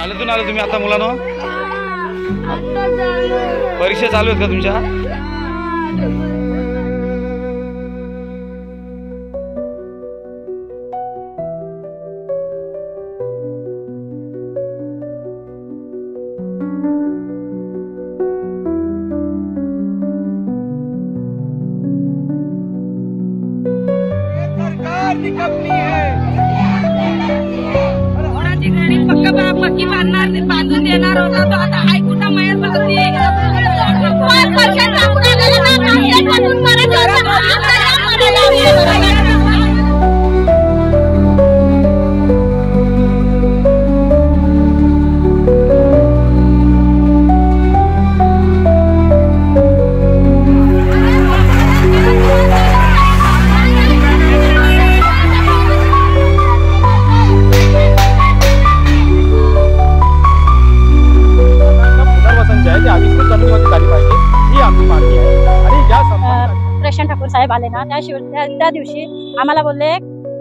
शाळेतून आले तुम्ही आता मुलांनो? परीक्षा चालू आहेत का तुमच्या? पक्की बांधून देणार होता तो आता हाय कुठं माहेर बघते 5 वर्षाचा प्रशांत ठाकूर साहेब आले ना त्या दिवशी आम्हाला बोलले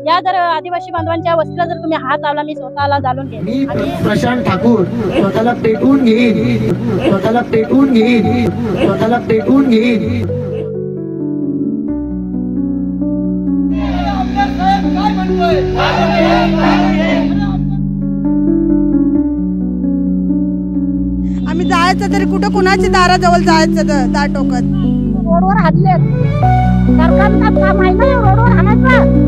या जर आदिवासी बांधवांच्या वस्तीला जर तुम्ही हात लावला मी स्वतःला जाळून घेईन. मी प्रशांत ठाकूर स्वतःला पेटवून घेईन, स्वतःला पेटवून घेईन, स्वतःला पेटवून घेईन. आम्ही जायचं तरी कुठं कुणाची दाराजवळ जायचं दार टोकत रोडवर हाडले सरकारचं काम आहे ना रोडवर हाणायचं.